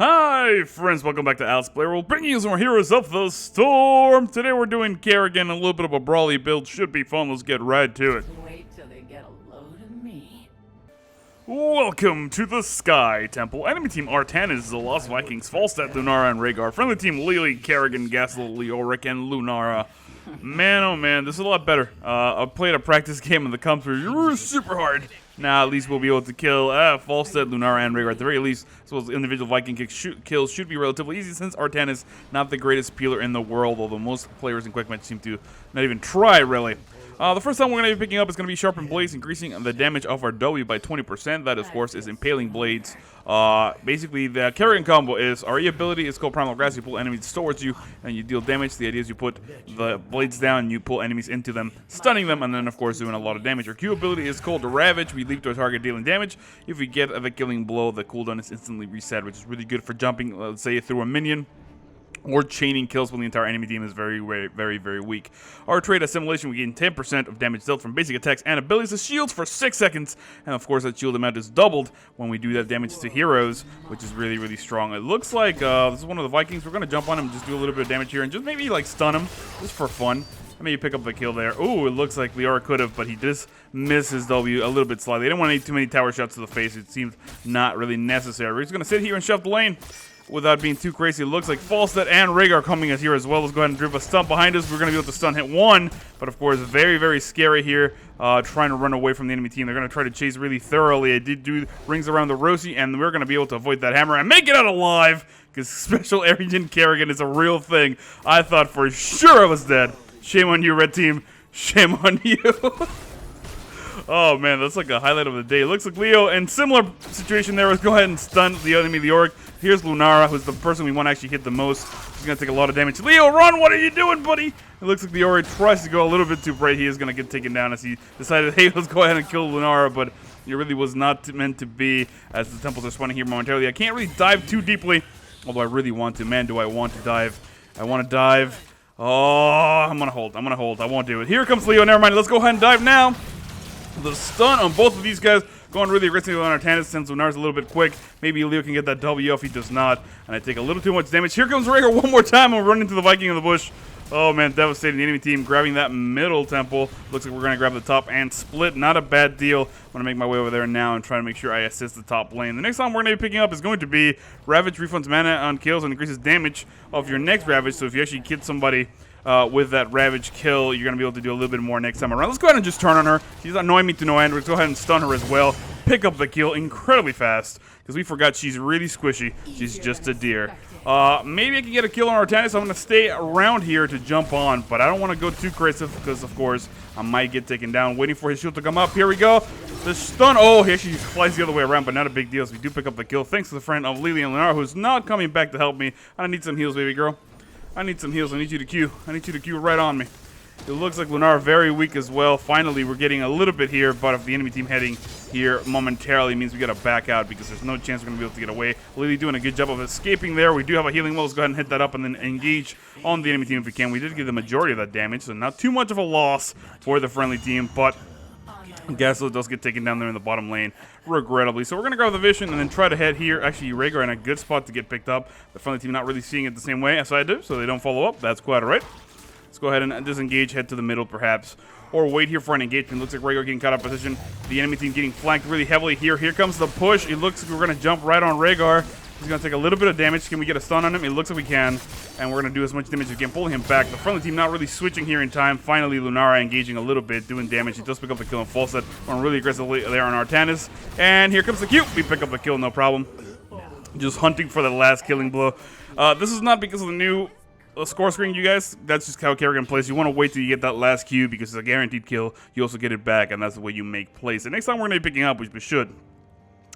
Hi friends, welcome back to Playworld, bringing you some more Heroes of the Storm. Today we're doing Kerrigan, a little bit of a brawly build, should be fun, let's get right to it. Wait till they get a load of me. Welcome to the Sky Temple. Enemy team Artanis is the Lost Vikings, Falstad, Lunara, and Rhaegar. Friendly team Lily, Kerrigan, Gazlowe, Leoric, and Lunara. Man, oh man, this is a lot better. I played a practice game in the comp through super hard. Now, at least we'll be able to kill Falstad, Lunara, and Rhaegar at the very least, as well as individual Viking kills should be relatively easy since Artanis is not the greatest peeler in the world, although most players in Quick Match seem to not even try, really. The first time we're going to be picking up is going to be Sharpened Blades, increasing the damage of our W by 20%. That, of course, is Impaling Blades. Basically, the Kerrigan combo is, our E ability is called Primal Grasp. You pull enemies towards you, and you deal damage. The idea is you put the blades down, and you pull enemies into them, stunning them, and then, of course, doing a lot of damage. Our Q ability is called Ravage. We leap to a target dealing damage. If we get the killing blow, the cooldown is instantly reset, which is really good for jumping, let's say, through a minion, or chaining kills when the entire enemy team is very weak. Our trait Assimilation, we gain 10% of damage dealt from basic attacks and abilities. The shields for 6 seconds, and of course that shield amount is doubled when we do that damage to heroes, which is really strong. It looks like this is one of the Vikings. We're going to jump on him, just do a little bit of damage here, and just maybe like stun him, just for fun. Maybe pick up the kill there. Ooh, it looks like Leora could have, but he just missed his W a little bit slightly. I didn't want to too many tower shots to the face. It seemed not really necessary. We're just going to sit here and shove the lane without being too crazy. It looks like Falstad and Rhaegar coming as here as well. Let's go ahead and drip a stun behind us. We're going to be able to stun hit one, but of course very scary here, trying to run away from the enemy team. They're going to try to chase really thoroughly. I did do rings around the Rosie, and we're going to be able to avoid that hammer and make it out alive, because Special Agent Kerrigan is a real thing. I thought for sure I was dead. Shame on you, red team. Shame on you. Oh man, that's like a highlight of the day. It looks like Leo, and similar situation there. Let's go ahead and stun the enemy, Leoric. Here's Lunara, who's the person we want to actually hit the most. He's going to take a lot of damage. Leo, run! What are you doing, buddy? It looks like Leoric tries to go a little bit too bright. He is going to get taken down as he decided, hey, let's go ahead and kill Lunara, but it really was not meant to be, as the temples are spawning here momentarily. I can't really dive too deeply, although I really want to. Man, do I want to dive. I want to dive. Oh, I'm going to hold. I won't do it. Here comes Leo. Never mind. Let's go ahead and dive now. The stun on both of these guys going really aggressively on Artanis since Lunara's a little bit quick. Maybe Leo can get that W off. He does not. And I take a little too much damage. Here comes Rhaegar one more time and we're running into the Viking in the bush. Oh man, devastating. The enemy team grabbing that middle temple. Looks like we're going to grab the top and split. Not a bad deal. I'm going to make my way over there now and try to make sure I assist the top lane. The next time we're going to be picking up is going to be Ravage. Refunds mana on kills and increases damage of your next Ravage. So if you actually hit somebody with that Ravage kill, you're going to be able to do a little bit more next time around. Let's go ahead and just turn on her. She's annoying me to no end. Let's go ahead and stun her as well. Pick up the kill incredibly fast, because we forgot she's really squishy. She's just a deer. Maybe I can get a kill on Artanis. I'm going to stay around here to jump on, but I don't want to go too crazy, because of course I might get taken down. Waiting for his shield to come up. Here we go. The stun. Oh, he actually flies the other way around, but not a big deal. So we do pick up the kill, thanks to the friend of Lily and Lunara, who's not coming back to help me. I need some heals, baby girl. I need some heals. I need you to Q. I need you to Q right on me. It looks like Lunara very weak as well. Finally, we're getting a little bit here, but if the enemy team heading here momentarily means we got to back out, because there's no chance we're going to be able to get away. Lily doing a good job of escaping there. We do have a healing well. Let's go ahead and hit that up and then engage on the enemy team if we can. We did get the majority of that damage, so not too much of a loss for the friendly team, but Gazlowe does get taken down there in the bottom lane, regrettably. So we're going to grab the vision and then try to head here. Actually, Rhaegar in a good spot to get picked up. The friendly team not really seeing it the same way as I do, so they don't follow up. That's quite alright. Let's go ahead and disengage, head to the middle perhaps, or wait here for an engagement. Looks like Rhaegar getting caught out of position. The enemy team getting flanked really heavily here. Here comes the push. It looks like we're going to jump right on Rhaegar. He's going to take a little bit of damage. Can we get a stun on him? It looks like we can. And we're going to do as much damage as we can, pulling him back. The friendly team not really switching here in time. Finally, Lunara engaging a little bit, doing damage. He does pick up the kill on Falstad. Going really aggressively there on Artanis. And here comes the Q. We pick up the kill, no problem. Just hunting for the last killing blow. This is not because of the new score screen, you guys. That's just how Kerrigan plays. You want to wait till you get that last Q, because it's a guaranteed kill. You also get it back, and that's the way you make plays. The next time we're going to be picking up, which we should,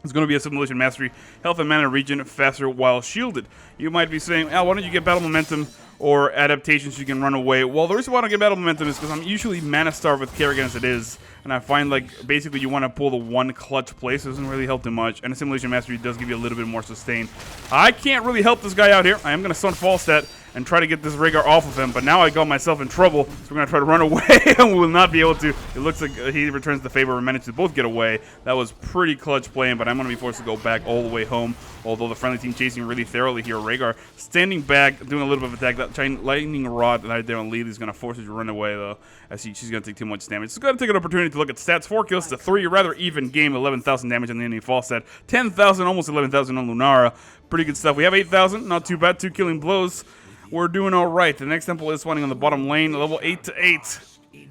it's going to be Assimilation Mastery, health and mana regen faster while shielded. You might be saying, why don't you get battle momentum or adaptations so you can run away? Well, the reason why I don't get battle momentum is because I'm usually mana starved with Kerrigan as it is, and I find like basically you want to pull the one clutch play, so it doesn't really help too much, and Assimilation Mastery does give you a little bit more sustain. I can't really help this guy out here. I am going to stun Falstad, and try to get this Rhaegar off of him. But now I got myself in trouble, so we're going to try to run away, and we will not be able to. It looks like he returns the favor. We managed to both get away. That was pretty clutch playing, but I'm going to be forced to go back all the way home, although the friendly team chasing really thoroughly here. Rhaegar standing back, doing a little bit of attack. That lightning rod that I did on Lily is going to force her to run away, though, as she's going to take too much damage. So going to take an opportunity to look at stats. 4 kills to 3, rather even game. 11,000 damage on the enemy Falstad. 10,000, almost 11,000 on Lunara. Pretty good stuff. We have 8,000, not too bad. 2 killing blows. We're doing all right. The next temple is spawning on the bottom lane, level 8 to 8.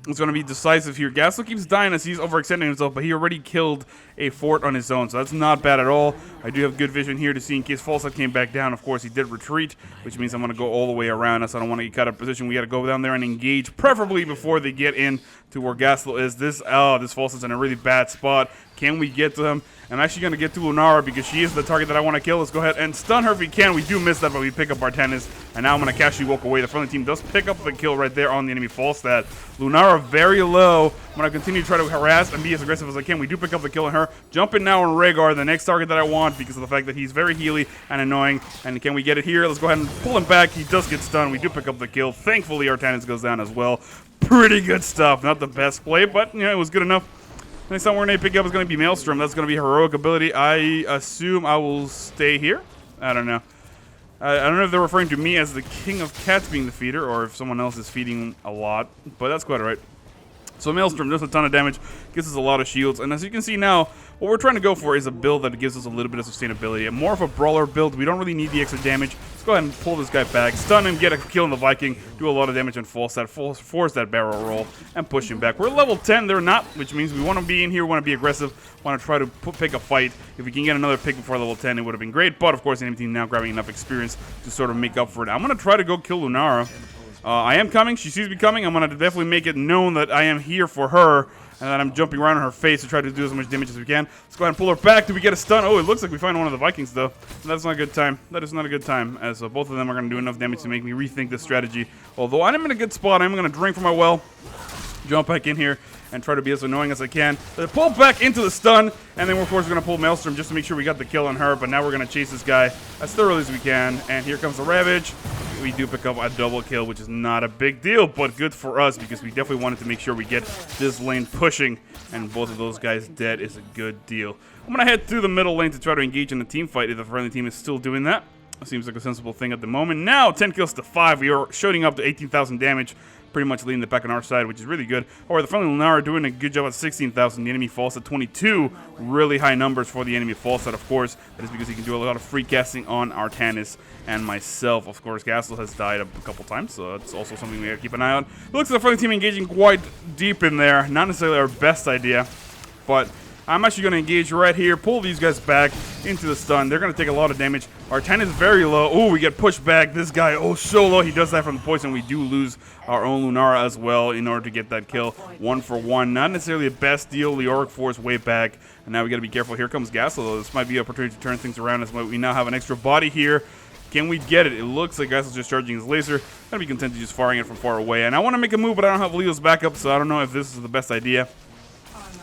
It's going to be decisive here. Gazlowe keeps dying as he's overextending himself, but he already killed a fort on his own, so that's not bad at all. I do have good vision here to see in case Falstad came back down. Of course, he did retreat, which means I'm going to go all the way around us. I don't want to get caught out of position. We got to go down there and engage, preferably before they get in to where Gazlowe is. This Falstad's in a really bad spot. Can we get to him? I'm actually going to get to Lunara because she is the target that I want to kill. Let's go ahead and stun her if we can. We do miss that, but we pick up our tennis. And now I'm going to casually walk away. The friendly team does pick up the kill right there on the enemy Falstad. Lunara very low. I'm going to continue to try to harass and be as aggressive as I can. We do pick up the kill on her. Jumping now on Rhaegar, the next target that I want, because of the fact that he's very healy and annoying. And can we get it here? Let's go ahead and pull him back. He does get stunned. We do pick up the kill. Thankfully, our tennis goes down as well. Pretty good stuff. Not the best play, but it was good enough. Next time we're going to pick up is going to be Maelstrom. That's going to be heroic ability. I assume I will stay here. I don't know. I don't know if they're referring to me as the king of cats being the feeder, or if someone else is feeding a lot, but that's quite alright. So Maelstrom does a ton of damage, gives us a lot of shields, and as you can see now, what we're trying to go for is a build that gives us a little bit of sustainability. And more of a brawler build. We don't really need the extra damage. Let's go ahead and pull this guy back, stun him, get a kill on the Viking, do a lot of damage on Falstad, force that barrel roll, and push him back. We're level 10, they're not, which means we want to be in here, we want to be aggressive, want to try to pick a fight. If we can get another pick before level 10, it would have been great, but of course the enemy team now grabbing enough experience to sort of make up for it. I'm going to try to go kill Lunara. I am coming. She sees me coming. I'm going to definitely make it known that I am here for her, and that I'm jumping around on her face to try to do as much damage as we can. Let's go ahead and pull her back. Do we get a stun? Oh, it looks like we find one of the Vikings, though. That's not a good time. That is not a good time, as both of them are going to do enough damage to make me rethink this strategy. Although I'm in a good spot. I'm going to drink from my well, jump back in here, and try to be as annoying as I can. Pull back into the stun, and then we're of course going to pull Maelstrom just to make sure we got the kill on her. But now we're going to chase this guy as thoroughly as we can. And here comes the Ravage. We do pick up a double kill, which is not a big deal, but good for us because we definitely wanted to make sure we get this lane pushing, and both of those guys dead is a good deal. I'm going to head through the middle lane to try to engage in a team fight if the friendly team is still doing that. Seems like a sensible thing at the moment. Now, 10 kills to 5. We are shooting up to 18,000 damage. Pretty much leading the pack on our side, which is really good. However, the friendly Lunara are doing a good job at 16,000. The enemy falls at 22. Really high numbers for the enemy falls at, of course. That is because he can do a lot of free casting on Artanis and myself. Of course, Gazlowe has died a couple times, so that's also something we gotta keep an eye on. It looks like the friendly team engaging quite deep in there. Not necessarily our best idea, but I'm actually going to engage right here, pull these guys back into the stun. They're going to take a lot of damage. Our 10 is very low. Oh, we get pushed back. This guy, oh, so low. He does that from the poison. We do lose our own Lunara as well in order to get that kill. 1 for 1. Not necessarily the best deal. Leoric force way back. And now we got to be careful. Here comes Gazlowe. This might be an opportunity to turn things around as we now have an extra body here. Can we get it? It looks like Gazlowe's just charging his laser. I'm going to be content to just firing it from far away. And I want to make a move, but I don't have Leo's backup, so I don't know if this is the best idea.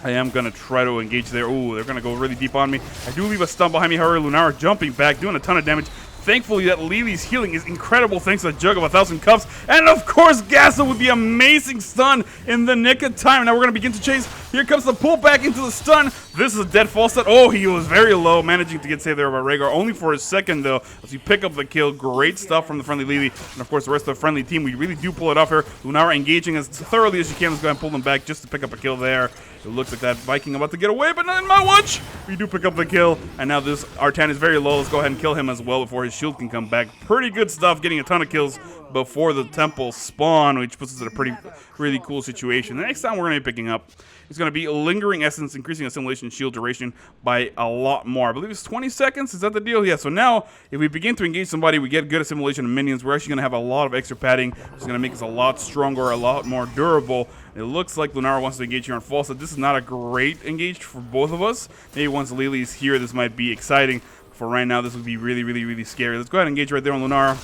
I am going to try to engage there. Ooh, they're going to go really deep on me. I do leave a stun behind me. However, Lunara jumping back, doing a ton of damage. Thankfully, that Lily's healing is incredible thanks to the Jug of 1,000 Cups. And, of course, Gazlowe with the amazing stun in the nick of time. Now we're going to begin to chase. Here comes the pull back into the stun. This is a dead Falstad. Oh, he was very low, managing to get saved there by Rhaegar. Only for a second, though, as we pick up the kill. Great stuff from the friendly Lily. And, of course, the rest of the friendly team. We really do pull it off here. Lunara engaging as thoroughly as she can. Let's go ahead and pull them back just to pick up a kill there. It looks like that Viking about to get away, but not in my watch. We do pick up the kill, and now this Artan is very low. Let's go ahead and kill him as well before his shield can come back. Pretty good stuff, getting a ton of kills before the temple spawn, which puts us in a really cool situation. The next time we're going to be picking up is going to be Lingering Essence, increasing assimilation shield duration by a lot more. I believe it's 20 seconds. Is that the deal? Yeah, so now if we begin to engage somebody, we get good assimilation of minions. We're actually going to have a lot of extra padding. It's going to make us a lot stronger, a lot more durable. It looks like Lunara wants to engage here on Falstad. This is not a great engage for both of us. Maybe once Lily's here, this might be exciting. For right now, this would be really, really, really scary. Let's go ahead and engage right there on Lunara.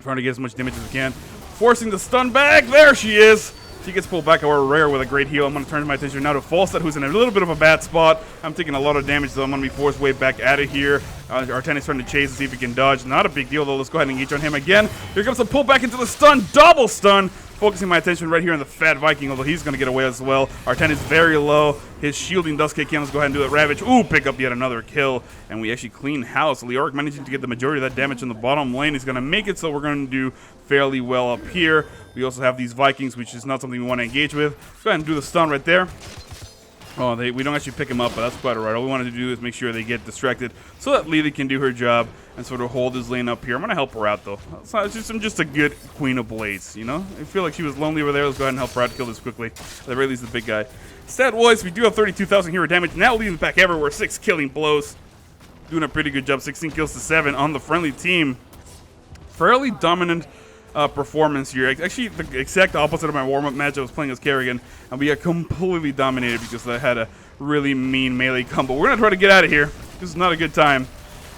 Trying to get as much damage as we can. Forcing the stun back. There she is. She gets pulled back, however, Rare with a great heal. I'm going to turn my attention now to Falstad, who's in a little bit of a bad spot. I'm taking a lot of damage, so I'm going to be forced way back out of here. Artanis trying to chase and see if he can dodge. Not a big deal, though. Let's go ahead and engage on him again. Here comes the pull back into the stun. Double stun. Focusing my attention right here on the Fat Viking, although he's going to get away as well. Artanis is very low. His shielding does kick in. Let's go ahead and do it. Ravage. Ooh, pick up yet another kill. And we actually clean house. Leoric managing to get the majority of that damage in the bottom lane. He's going to make it, so we're going to do fairly well up here. We also have these Vikings, which is not something we want to engage with. Let's go ahead and do the stun right there. Oh, we don't actually pick him up, but that's quite alright. All we wanted to do is make sure they get distracted so that Lily can do her job and sort of hold his lane up here. I'm going to help her out, though. I'm just a good Queen of Blades, you know? I feel like she was lonely over there. Let's go ahead and help her out to kill this quickly. At the very least, the big guy. Stat-wise, we do have 32,000 hero damage. Now leading the pack everywhere. 6 killing blows. Doing a pretty good job. 16 kills to 7 on the friendly team. Fairly dominant performance here. Actually, the exact opposite of my warm-up match. I was playing as Kerrigan, and we got completely dominated because I had a really mean melee combo. We're going to try to get out of here. This is not a good time.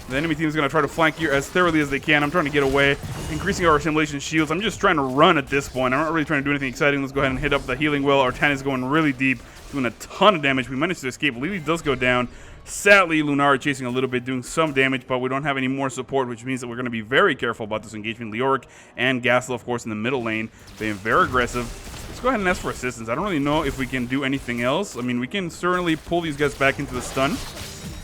The enemy team is going to try to flank here as thoroughly as they can. I'm trying to get away, increasing our assimilation shields. I'm just trying to run at this point. I'm not really trying to do anything exciting. Let's go ahead and hit up the healing well. Artanis is going really deep, doing a ton of damage. We managed to escape. Lily does go down. Sadly, Lunara chasing a little bit, doing some damage, but we don't have any more support, which means that we're going to be very careful about this engagement. Leoric and Gazlowe, of course, in the middle lane, being very aggressive. Let's go ahead and ask for assistance. I don't really know if we can do anything else. I mean, we can certainly pull these guys back into the stun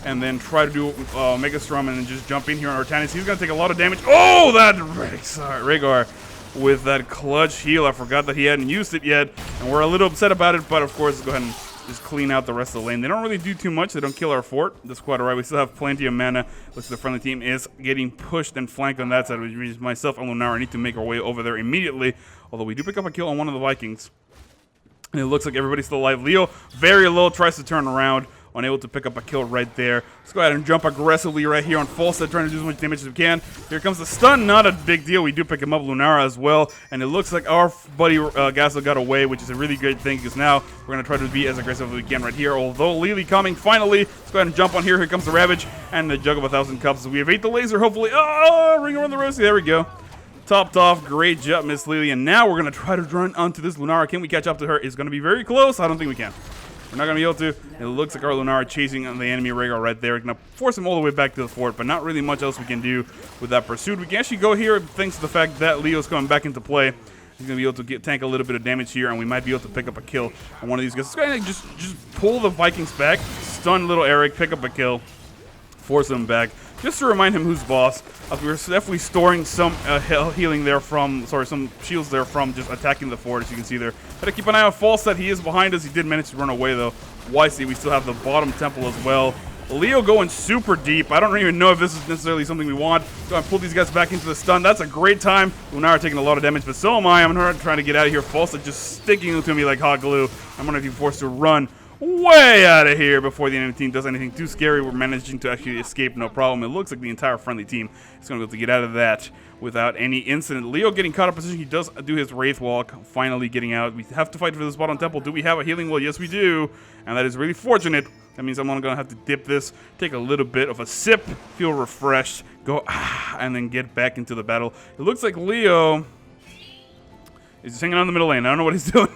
and then try to do Mega Strum and then just jump in here on Artanis. He's going to take a lot of damage. Oh, that Rhaegar with that clutch heal. I forgot that he hadn't used it yet, and we're a little upset about it, but of course, let's go ahead and just clean out the rest of the lane. They don't really do too much. They don't kill our fort. That's quite alright. We still have plenty of mana. Looks like the friendly team is getting pushed and flanked on that side, which means myself and Lunara need to make our way over there immediately. Although we do pick up a kill on one of the Vikings. And it looks like everybody's still alive. Leo, very low, tries to turn around. Unable to pick up a kill right there. Let's go ahead and jump aggressively right here on Falstad, trying to do as much damage as we can. Here comes the stun. Not a big deal. We do pick him up, Lunara as well. And it looks like our buddy Gazlowe got away, which is a really great thing because now we're going to try to be as aggressive as we can right here. Although Lily coming finally. Let's go ahead and jump on here. Here comes the Ravage and the Jug of 1,000 Cups. We evade the laser, hopefully. Oh, ring around the rosy. There we go. Topped off. Great job, Miss Lily. And now we're going to try to run onto this Lunara. Can we catch up to her? It's going to be very close. I don't think we can. We're not going to be able to. It looks like our Lunara chasing on the enemy Rhaegar right there. We're going to force him all the way back to the fort, but not really much else we can do with that pursuit. We can actually go here thanks to the fact that Leo's coming back into play. He's going to be able to tank a little bit of damage here, and we might be able to pick up a kill on one of these guys. Let's go ahead and just pull the Vikings back, stun little Eric, pick up a kill, force him back. Just to remind him who's boss. We're definitely storing some healing there from, some shields there from just attacking the fort, as you can see there. Gotta keep an eye on Falstad. He is behind us. He did manage to run away, though. Wisely, we still have the bottom temple as well. Leo going super deep. I don't even know if this is necessarily something we want. Go and pull these guys back into the stun. That's a great time. Lunara taking a lot of damage, but so am I. I'm trying to get out of here. Falstad just sticking to me like hot glue. I'm going to be forced to run way out of here before the enemy team does anything too scary. We're managing to actually escape, no problem. It looks like the entire friendly team is going to be able to get out of that without any incident. Leo getting caught up position. He does do his Wraith Walk, finally getting out. We have to fight for this bottom temple. Do we have a healing well? Yes, we do. And that is really fortunate. That means I'm only going to have to dip this, take a little bit of a sip, feel refreshed, go and then get back into the battle. It looks like Leo is just hanging on in the middle lane. I don't know what he's doing.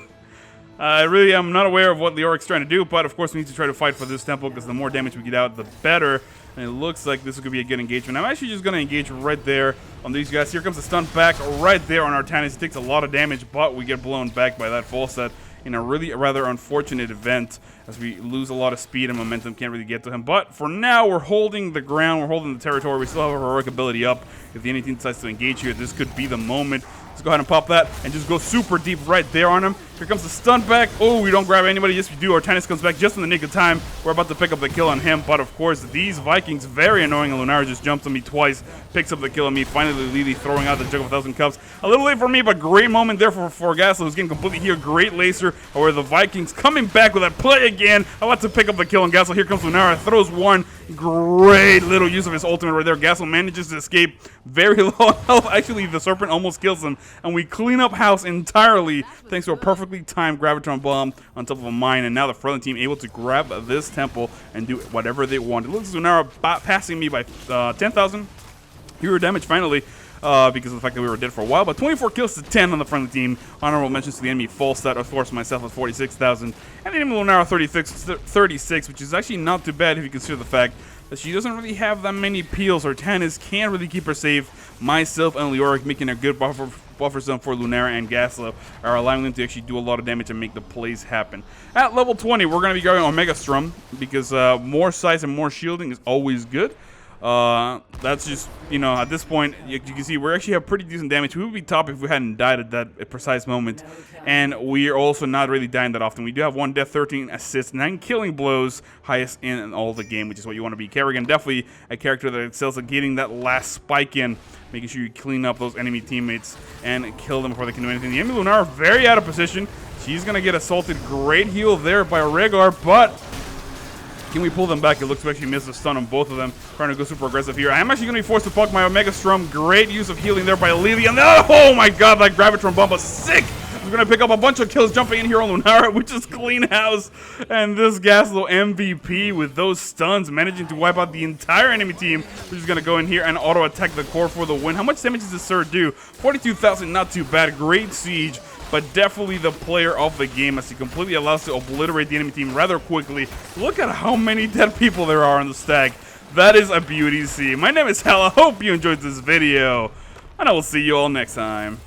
I really am not aware of what Leoric's trying to do, but of course we need to try to fight for this temple because the more damage we get out, the better. And it looks like this could be a good engagement. I'm actually just going to engage right there on these guys. Here comes the stun back right there on Artanis. It takes a lot of damage, but we get blown back by that Falstad in a really rather unfortunate event as we lose a lot of speed and momentum. Can't really get to him. But for now, we're holding the ground. We're holding the territory. We still have our heroic ability up. If the enemy team decides to engage here, this could be the moment. Let's go ahead and pop that and just go super deep right there on him. Here comes the stun back. Oh, we don't grab anybody. Yes, we do. Artanis comes back just in the nick of time. We're about to pick up the kill on him. But, of course, these Vikings, very annoying. And Lunara just jumps on me twice, picks up the kill on me. Finally, Lily throwing out the Jug of 1,000 Cups. A little late for me, but great moment there for Gazlowe, who's getting completely healed. Great laser. However, the Vikings coming back with that play again. About to pick up the kill on Gazlowe. Here comes Lunara. Throws one. Great little use of his ultimate right there. Gazlowe manages to escape. Very low health. Actually, the Serpent almost kills him. And we clean up house entirely thanks to a perfectly timed Gravitron Bomb on top of a mine. And now the friendly team able to grab this temple and do whatever they want. It looks like Lunara passing me by 10,000 hero damage finally. because of the fact that we were dead for a while. But 24 kills to 10 on the friendly team. Honorable mentions to the enemy Falstad, of course, myself at 46,000. And the enemy Lunara 36, which is actually not too bad if you consider the fact that she doesn't really have that many peels, or Tannis can't really keep her safe. Myself and Leoric making a good buffer zone for Lunara and Gazlowe are allowing them to actually do a lot of damage and make the plays happen. At level 20, we're going to be going Omega Strum because more size and more shielding is always good. That's just, you know, at this point, you can see we actually have pretty decent damage. We would be top if we hadn't died at that precise moment. And we are also not really dying that often. We do have 1 death, 13 assists, 9 killing blows, highest in all the game, which is what you want to be. Kerrigan, definitely a character that excels at getting that last spike in, making sure you clean up those enemy teammates and kill them before they can do anything. The enemy Lunara very out of position. She's going to get assaulted. Great heal there by Rhaegar, but can we pull them back? It looks to actually miss the stun on both of them. Trying to go super aggressive here. I am actually going to be forced to puck my Omega Strum. Great use of healing there by Lily. And oh my god, that Gravitron bomb was sick! I'm going to pick up a bunch of kills jumping in here on Lunara, which is clean house. And this Gazlowe MVP with those stuns, managing to wipe out the entire enemy team. We're just going to go in here and auto-attack the core for the win. How much damage does this Sir do? 42,000, not too bad. Great siege, but definitely the player of the game as he completely allows to obliterate the enemy team rather quickly. Look at how many dead people there are on the stack. That is a beauty to see. My name is Hal. I hope you enjoyed this video, and I will see you all next time.